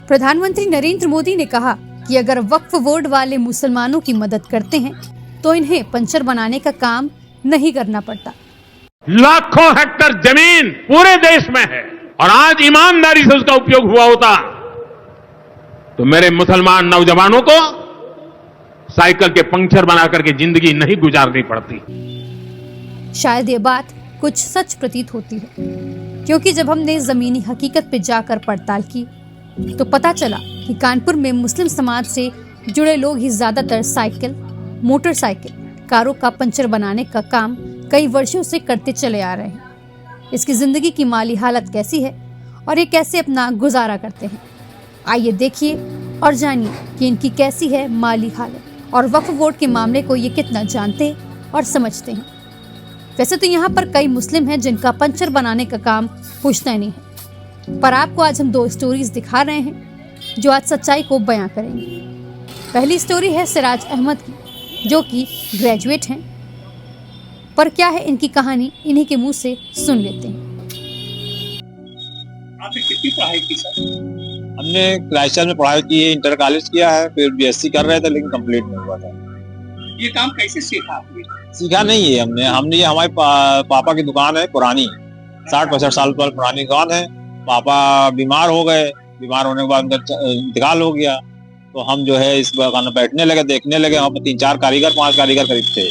प्रधानमंत्री नरेंद्र मोदी ने कहा कि अगर वक्फ बोर्ड वाले मुसलमानों की मदद करते हैं तो इन्हें पंचर बनाने का काम नहीं करना पड़ता। लाखों हेक्टेयर जमीन पूरे देश में है और आज ईमानदारी से उसका उपयोग हुआ होता तो मेरे मुसलमान नौजवानों को साइकिल के पंक्चर बना करके जिंदगी नहीं गुजारनी पड़ती। शायद ये बात कुछ सच प्रतीत होती है, क्योंकि जब हमने जमीनी हकीकत पे जाकर पड़ताल की तो पता चला कि कानपुर में मुस्लिम समाज से जुड़े लोग ही ज्यादातर साइकिल, मोटरसाइकिल, कारों का पंचर बनाने का काम कई वर्षों से करते चले आ रहे हैं। इसकी जिंदगी की माली हालत कैसी है और ये कैसे अपना गुजारा करते हैं, आइए देखिए और जानिए कि इनकी कैसी है माली हालत और वक्फ बोर्ड के मामले को ये कितना जानते और समझते हैं। वैसे तो यहाँ पर कई मुस्लिम हैं जिनका पंचर बनाने का काम पुश्तैनी नहीं है, पर आपको आज हम 2 स्टोरीज दिखा रहे हैं जो आज सच्चाई को बयां करेंगे। पहली स्टोरी है सिराज अहमद की, जो कि ग्रेजुएट हैं, पर क्या है इनकी कहानी इन्हीं के मुंह से सुन लेते हैं। आपने कितनी पढ़ाई की सर? हमने क्राइस्टचर्च में पढ़ाई की है, इंटर कॉलेज किया है, फिर बीएससी कर रहे थे लेकिन कंप्लीट नहीं हुआ था। ये काम कैसे सीखा आपने? सीखा नहीं है हमने ये हमारे पापा की दुकान है पुरानी, 60-65 साल पुरानी दुकान है। पापा बीमार हो गए, बीमार होने के बाद उनका इंतकाल हो गया, तो हम जो है इस दुकान में बैठने लगे, देखने लगे। वहाँ पर 3-4 कारीगर, 5 कारीगर करीब थे।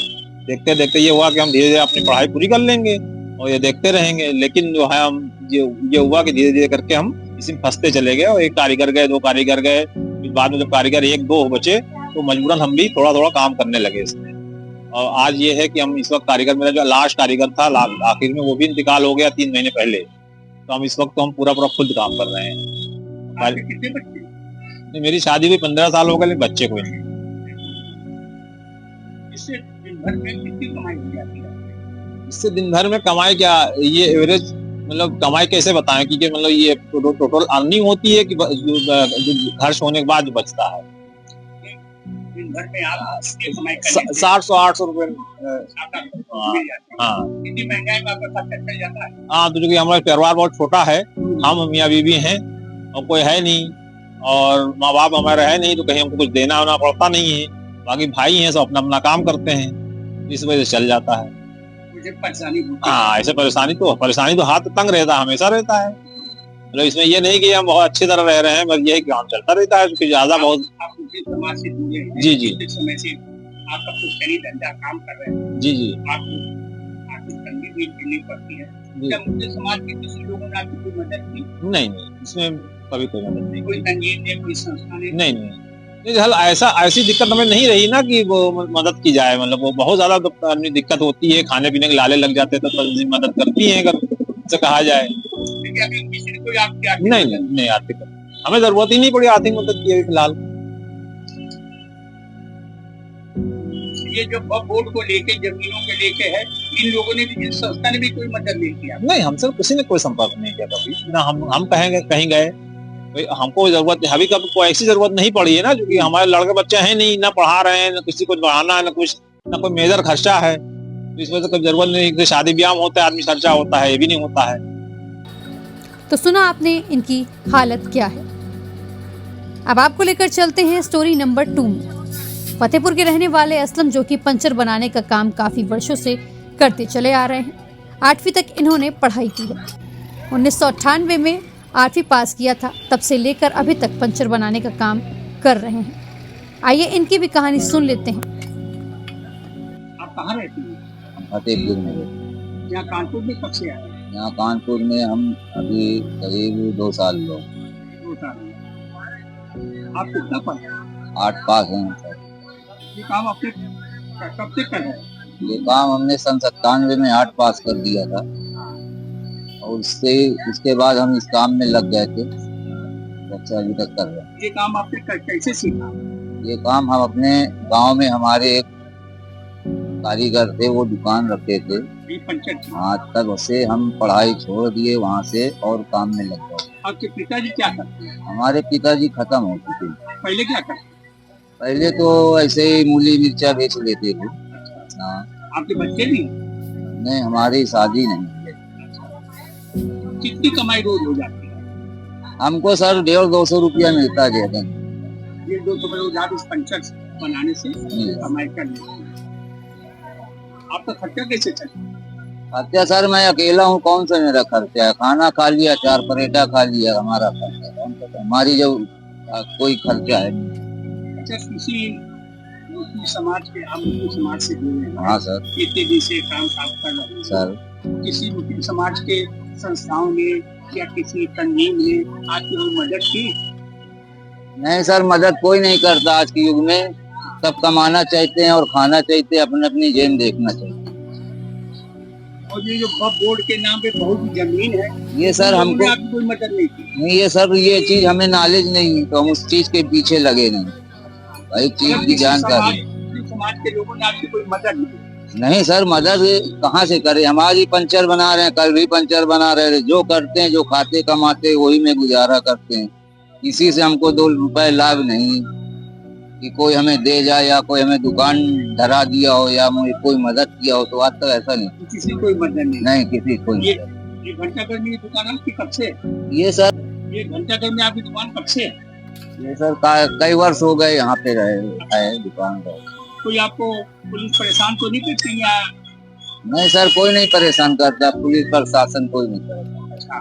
देखते देखते ये हुआ कि हम धीरे धीरे अपनी पढ़ाई पूरी कर लेंगे और ये देखते रहेंगे, लेकिन जो है हम ये हुआ कि धीरे धीरे करके हम इसी में फंसते चले गए और 1 कारीगर गए, 2 कारीगर गए, फिर बाद में जब कारीगर 1-2 बचे तो मजबूरन हम भी थोड़ा थोड़ा काम करने लगे इसमें। और आज ये है कि हम इस वक्त कारीगर, मेरा जो लास्ट कारीगर था आखिर में, वो भी इंतकाल हो गया 3 महीने पहले, तो हम इस वक्त तो हम पूरा खुद काम कर रहे हैं। आपके कितने बच्चे? नहीं, मेरी शादी भी 15 साल हो गए लेकिन बच्चे कोई नहीं। इससे दिन भर में कितनी कमाई हो जाती है? इससे दिन भर में कमाई क्या, ये एवरेज मतलब कमाई कैसे बताएं कि मतलब ये टोटल अर्निंग होती है कि जो खर्च होने के बाद जो बचता है। दिन भर में आप इसकी कमाई करने 700-800 रुपए। हाँ, कितनी महंगाई में आपका खर्चा चल जाता है? हाँ, तो क्योंकि हमारा परिवार बहुत छोटा है, हम मियाँ बीवी हैं और कोई है नहीं, और माँ बाप हमारे है नहीं, तो कहीं हमको कुछ देना होना पड़ता नहीं है। बाकी भाई हैं, सब अपना अपना काम करते हैं, इस वजह से चल जाता है। मुझे परेशानी होती है। हाँ, ऐसे परेशानी तो हाथ तंग रहता है, हमेशा रहता है। मतलब इसमें ये नहीं कि हम बहुत अच्छी तरह रह रहे हैं, बस ये है कि काम चलता रहता है, क्योंकि ज्यादा बहुत। आप उसी समाज से जुड़े हैं, जी जी कितने समय से आपका पुश्तैनी धंधा काम कर रहे हैं, जी जी आपको आर्थिक तंगी भी झेलनी पड़ती है। जी। क्या मुझे समाज के किसी लोगों ने आपकी कोई मदद की? नहीं, इसमें कभी कोई मदद नहीं। कोई तंजीम ने, कोई संस्था ने? नहीं, हल ऐसी दिक्कत हमें नहीं रही ना कि वो मदद की जाए। मतलब वो बहुत ज्यादा दिक्कत होती है, खाने पीने के लाले लग जाते हैं तो मदद करती है अगर से कहा जाए। लेकिन अभी किसी ने कोई आपकी आर्थिक नहीं, आर्थिक हमें जरूरत ही नहीं पड़ी आर्थिक मदद की फिलहाल। ये जो वक्फ बोर्ड को लेके, जमीनों को लेके है, इन लोगों ने भी, इस संस्था ने भी कोई मदद नहीं किया? नहीं, हमसे किसी ने कोई संपर्क नहीं किया कभी ना। हम कहीं गए, हमको जरूरत अभी कब कोई ऐसी जरूरत नहीं पड़ी है ना, क्योंकि हमारे लड़के बच्चे हैं नहीं, ना पढ़ा रहे हैं, ना किसी को पढ़ाना है, ना कोई मेजर खर्चा है, तो इस वजह से कोई जरूरत नहीं। शादी ब्याह होता है, आदमी खर्चा होता है, ये भी नहीं होता है। तो सुना आपने इनकी हालत क्या है। अब आपको लेकर चलते हैं स्टोरी नंबर 2 में। फतेहपुर के रहने वाले असलम, जो कि पंचर बनाने का काम काफी वर्षों से करते चले आ रहे हैं। 8वीं तक इन्होंने पढ़ाई की है। 1998 में 8वीं पास किया था, तब से लेकर अभी तक पंचर बनाने का काम कर रहे हैं। आइए इनकी भी कहानी सुन लेते हैं। आप कहाँ रहती हैं? फतेहपुर में। यहाँ कानपुर में कब से आए? यहाँ कानपुर में हम अभी करीब 2 साल लोग। 2 साल। आप कितना पढ़े? 8 पास हैं सर। ये काम आपने कब से कर रहे हैं? ये काम हमने सन 97 में 8 पास कर दिया था, और उसके बाद हम इस काम में लग गए थे, तब से अभी तक कर रहे हैं। ये काम आपने कैसे सीखा? ये काम हम अपने गांव में, हमारे एक कारीगर थे, वो दुकान रखते थे। हाँ, तब से हम पढ़ाई छोड़ दिए वहाँ से और काम में लग गए। आपके पिताजी क्या करते हैं? हमारे पिताजी खत्म हो चुके। पहले क्या करते? पहले तो ऐसे ही मूली मिर्चा बेच लेते थे। हाँ। आपके बच्चे भी? नहीं, हमारी शादी नहीं है। कितनी कमाई रोज हो जाती है? हमको सर 150-200 रुपया मिलता है दिन। 150-200 रुपये रोज इस पंचर बनाने से कमाई कर लेते हैं। आपका खर्चा कैसे चलता है? खर्चा सर मैं अकेला हूँ, कौन सा मेरा खर्चा है? खाना खा लिया, 4 परेठा खा लिया, हमारा खर्चा कौन सा? हमारी जो कोई खर्चा है नहीं। अच्छा, किसी मुस्लिम समाज के, आप मुस्लिम समाज से जुड़े हैं? हाँ सर। कितने दिन से काम कर रहे हैं सर? किसी मुस्लिम समाज के संस्थाओं ने या किसी तंजीम ने आपकी कोई मदद की? नहीं सर, मदद कोई नहीं करता आज के युग में। सब कमाना चाहते हैं और खाना चाहते हैं, अपनी अपनी जेब देखना चाहिए। और ये जो वक्फ बोर्ड के नाम पे बहुत जमीन है, ये सर हमको आपकी कोई मदद नहीं की? नहीं, ये सर ये चीज हमें नॉलेज नहीं है, तो हम उस चीज के पीछे लगे नहीं। भाई चीज की जानकारी समाज के लोगों ने आपकी कोई मदद नहीं सर, मदद कहाँ से करे? हम आज ही पंचर बना रहे हैं, कल भी पंचर बना रहे हैं। जो करते हैं, जो खाते कमाते वही में गुजारा करते हैं। किसी से हमको 2 रुपए लाभ नहीं कि कोई हमें दे जाए या कोई हमें दुकान धरा दिया हो या मुझे कोई मदद किया हो, तो आज तक ऐसा नहीं। किसी कोई मदद नहीं किसी कोई। ये घंटाघर में दुकान आपकी कब से? ये सर ये घंटाघर में आपकी दुकान कब से? ये सर कई वर्ष हो गए यहाँ पे रहे दुकान पर। कोई आपको पुलिस परेशान तो नहीं करती या? नहीं सर, कोई नहीं परेशान करता, पुलिस प्रशासन कोई नहीं करता। अच्छा,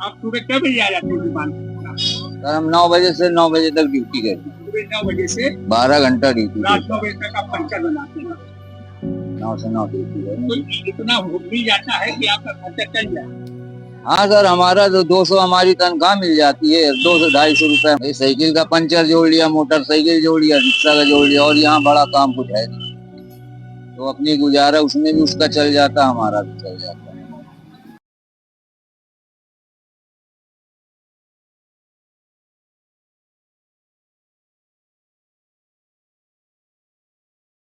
आप सुबह क्या बजे आ जाते हैं दुकान पर? सर हम 9 बजे से 9 बजे तक ड्यूटी करते हैं। सुबह 9 बजे से 12 घंटा ड्यूटी। रात 9 बजे तक आप पंचर बनाते हैं? 9 से 9 ड्यूटी है। तो इतना हो भी जाता है कि आपका खर्चा चल जाए? हाँ सर, हमारा तो 200 हमारी तनख्वाह मिल जाती है, 200-250 रुपए। साइकिल का पंचर जोड़ लिया, मोटरसाइकिल जोड़ लिया, रिक्शा का जोड़ लिया, और यहाँ बड़ा काम कुछ है नहीं, तो अपनी गुजारा उसमें भी उसका चल जाता, हमारा भी चल जाता।